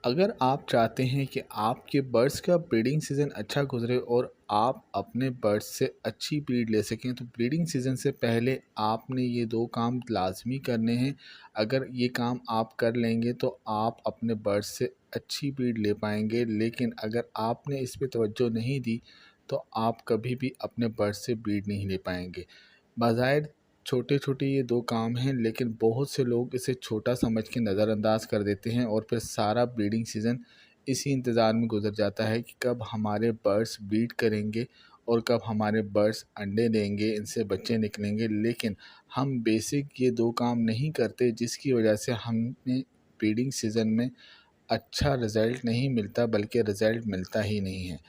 अगर आप चाहते हैं कि आपके बर्ड्स का ब्रीडिंग सीज़न अच्छा गुजरे और आप अपने बर्ड्स से अच्छी ब्रीड ले सकें, तो ब्रीडिंग सीज़न से पहले आपने ये 2 काम लाज़मी करने हैं। अगर ये काम आप कर लेंगे तो आप अपने बर्ड्स से अच्छी ब्रीड ले पाएँगे, लेकिन अगर आपने इस पे तवज्जो नहीं दी, तो आप कभी भी अपने बर्ड्स से ब्रीड नहीं ले पाएँगे। बाज़ाहिर छोटे-छोटे ये 2 काम हैं, लेकिन बहुत से लोग इसे छोटा समझ के नज़रअंदाज कर देते हैं और फिर सारा ब्रीडिंग सीज़न इसी इंतज़ार में गुज़र जाता है कि कब हमारे बर्ड्स ब्रीड करेंगे और कब हमारे बर्ड्स अंडे देंगे, इनसे बच्चे निकलेंगे। लेकिन हम बेसिक ये 2 काम नहीं करते, जिसकी वजह से हमें ब्रीडिंग सीज़न में अच्छा रिज़ल्ट नहीं मिलता, बल्कि रिज़ल्ट मिलता ही नहीं है।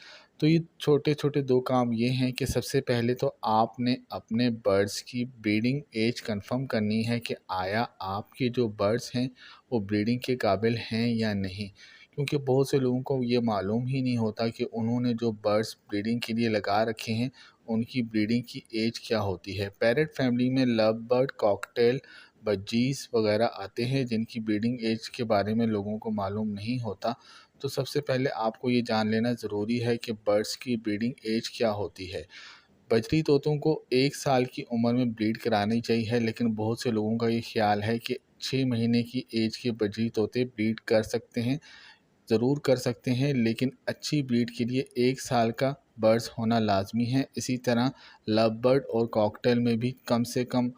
तो ये छोटे-छोटे 2 काम ये हैं कि सबसे पहले तो आपने अपने बर्ड्स की ब्रीडिंग एज कन्फ़र्म करनी है कि आया आपके जो बर्ड्स हैं वो ब्रीडिंग के काबिल हैं या नहीं। क्योंकि बहुत से लोगों को ये मालूम ही नहीं होता कि उन्होंने जो बर्ड्स ब्रीडिंग के लिए लगा रखे हैं, उनकी ब्रीडिंग की एज क्या होती है। पैरट फ़ैमिली में लव बर्ड, कॉकटेल, बजीज़ वगैरह आते हैं, जिनकी ब्रीडिंग एज के बारे में लोगों को मालूम नहीं होता। तो सबसे पहले आपको ये जान लेना ज़रूरी है कि बर्ड्स की ब्रीडिंग एज क्या होती है। बजरी तोतों को 1 साल की उम्र में ब्रीड करानी चाहिए, लेकिन बहुत से लोगों का ये ख़्याल है कि 6 महीने की एज के बजरी तोते ब्रीड कर सकते हैं। ज़रूर कर सकते हैं, लेकिन अच्छी ब्रीड के लिए 1 साल का बर्ड्स होना लाज़मी है। इसी तरह लव बर्ड और कॉकटेल में भी कम से कम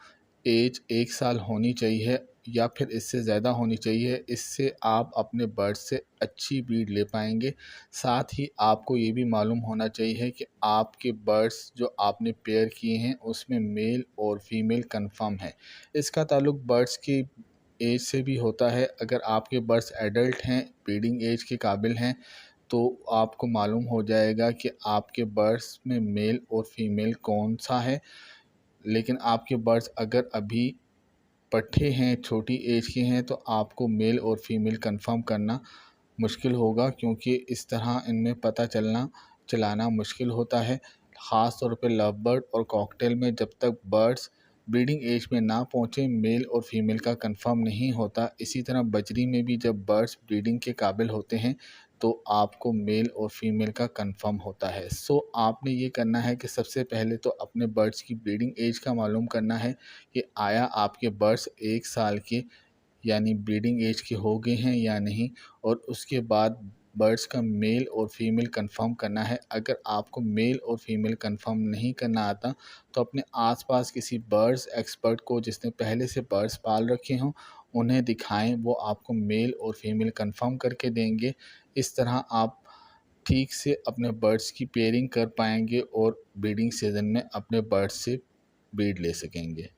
एज 1 साल होनी चाहिए या फिर इससे ज़्यादा होनी चाहिए। इससे आप अपने बर्ड्स से अच्छी ब्रीड ले पाएँगे। साथ ही आपको ये भी मालूम होना चाहिए कि आपके बर्ड्स जो आपने पेयर किए हैं, उसमें मेल और फीमेल कन्फ़र्म है। इसका ताल्लुक बर्ड्स की एज से भी होता है। अगर आपके बर्ड्स एडल्ट हैं, ब्रीडिंग एज के काबिल हैं, तो आपको मालूम हो जाएगा कि आपके बर्ड्स में मेल और फीमेल कौन-सा है। लेकिन आपके बर्ड्स अगर अभी पट्ठे हैं, छोटी एज के हैं, तो आपको मेल और फीमेल कन्फ़र्म करना मुश्किल होगा, क्योंकि इस तरह इनमें पता चलाना मुश्किल होता है। ख़ास तौर पे लव बर्ड और कॉकटेल में जब तक बर्ड्स ब्रीडिंग एज में ना पहुँचे, मेल और फीमेल का कंफर्म नहीं होता। इसी तरह बजरी में भी जब बर्ड्स ब्रीडिंग के काबिल होते हैं, तो आपको मेल और फीमेल का कंफर्म होता है। सो आपने ये करना है कि सबसे पहले तो अपने बर्ड्स की ब्रीडिंग एज का मालूम करना है कि आया आपके बर्ड्स 1 साल के यानी ब्रीडिंग एज के हो गए हैं या नहीं, और उसके बाद बर्ड्स का मेल और फीमेल कंफर्म करना है। अगर आपको मेल और फीमेल कंफर्म नहीं करना आता, तो अपने आसपास किसी बर्ड्स एक्सपर्ट को जिसने पहले से बर्ड्स पाल रखे हों, उन्हें दिखाएं। वो आपको मेल और फीमेल कंफर्म करके देंगे। इस तरह आप ठीक से अपने बर्ड्स की पेयरिंग कर पाएंगे और ब्रीडिंग सीज़न में अपने बर्ड्स से ब्रीड ले सकेंगे।